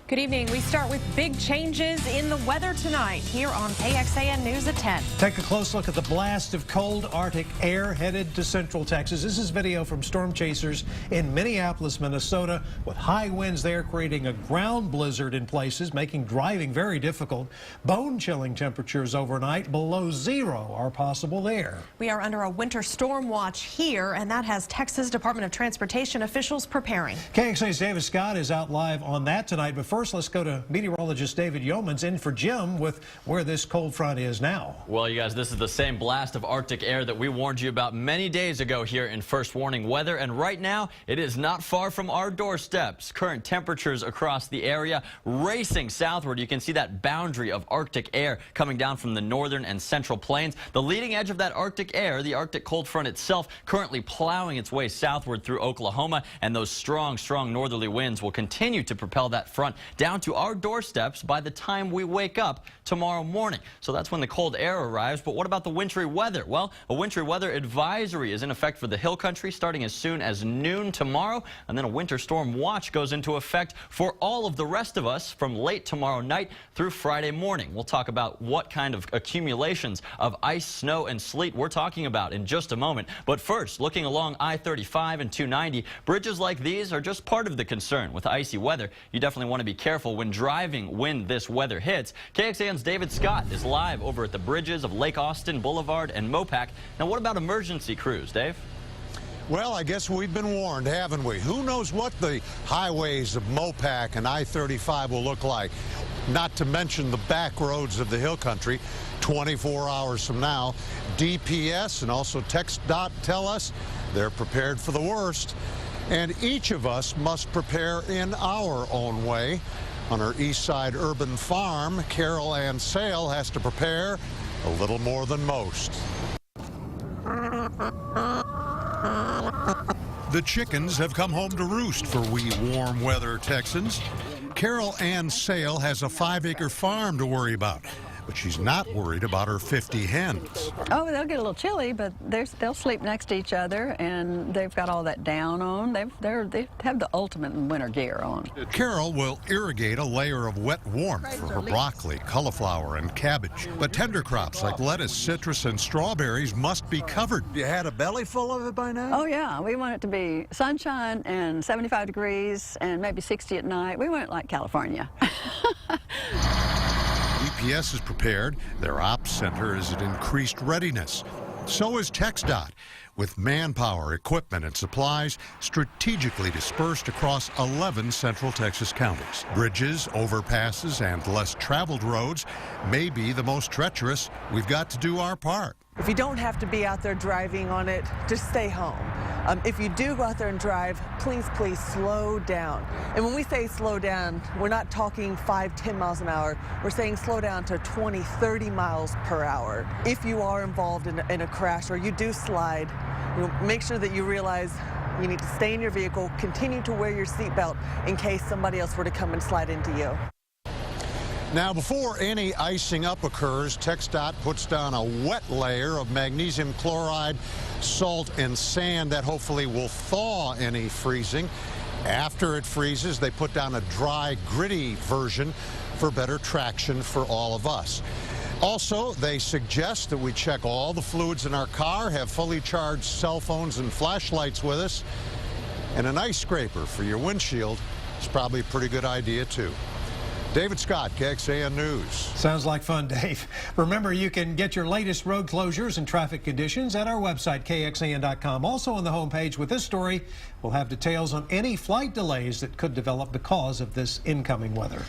Good evening. We start with big changes in the weather tonight here on KXAN News at 10. Take a close look at the blast of cold Arctic air headed to central Texas. This is video from storm chasers in Minneapolis, Minnesota, with high winds there creating a ground blizzard in places, making driving very difficult. Bone-chilling temperatures overnight below zero are possible there. We are under a winter storm watch here, and that has Texas Department of Transportation officials preparing. KXAN's David Scott is out live on that tonight, but first let's go to meteorologist David Yeomans in for Jim with where this cold front is now. Well, you guys, this is the same blast of Arctic air that we warned you about many days ago here in First Warning Weather, and right now it is not far from our doorsteps. Current temperatures across the area racing southward. You can see that boundary of Arctic air coming down from the northern and central plains. The leading edge of that Arctic air, the Arctic cold front itself, currently plowing its way southward through Oklahoma, and those strong northerly winds will continue to propel that front down to our doorsteps by the time we wake up tomorrow morning. So that's when the cold air arrives. But what about the wintry weather? Well, a wintry weather advisory is in effect for the hill country starting as soon as noon tomorrow, and then a winter storm watch goes into effect for all of the rest of us from late tomorrow night through Friday morning. We'll talk about what kind of accumulations of ice, snow, and sleet we're talking about in just a moment. But first, looking along I-35 and 290, bridges like these are just part of the concern. With icy weather, you definitely want to be careful when driving when this weather hits. KXAN's David Scott is live over at the bridges of Lake Austin Boulevard and Mopac. Now, what about emergency crews, Dave? Well, I guess we've been warned, haven't we? Who knows what the highways of Mopac and I-35 will look like? Not to mention the back roads of the hill country. 24 hours from now, DPS and also TxDOT tell us they're prepared for the worst. And each of us must prepare in our own way. On her east side urban farm, Carol Ann Sale has to prepare a little more than most. The chickens have come home to roost for we warm weather Texans. Carol Ann Sale has a 5-acre farm to worry about, but she's not worried about her 50 hens. Oh, they'll get a little chilly, but they'll sleep next to each other, and they've got all that down on. They have the ultimate winter gear on. Carol will irrigate a layer of wet warmth for her broccoli, cauliflower, and cabbage. But tender crops like lettuce, citrus, and strawberries must be covered. You had a belly full of it by now? Oh, yeah. We want it to be sunshine and 75 degrees and maybe 60 at night. We want it like California. DPS is prepared. Their ops center is at increased readiness. So is TxDOT, with manpower, equipment, and supplies strategically dispersed across 11 central Texas counties. Bridges, overpasses, and less traveled roads may be the most treacherous. We've got to do our part. If you don't have to be out there driving on it, just stay home. If you do go out there and drive, please slow down. And when we say slow down, we're not talking 5-10 miles an hour. We're saying slow down to 20-30 miles per hour. If you are involved in a crash or you do slide, make sure that you realize you need to stay in your vehicle, continue to wear your seatbelt in case somebody else were to come and slide into you. Now, before any icing up occurs, TxDOT puts down a wet layer of magnesium chloride, salt, and sand that hopefully will thaw any freezing. After it freezes, they put down a dry, gritty version for better traction for all of us. Also, they suggest that we check all the fluids in our car, have fully charged cell phones and flashlights with us, and an ice scraper for your windshield is probably a pretty good idea, too. David Scott, KXAN News. Sounds like fun, Dave. Remember, you can get your latest road closures and traffic conditions at our website, KXAN.com. Also on the homepage with this story, we'll have details on any flight delays that could develop because of this incoming weather.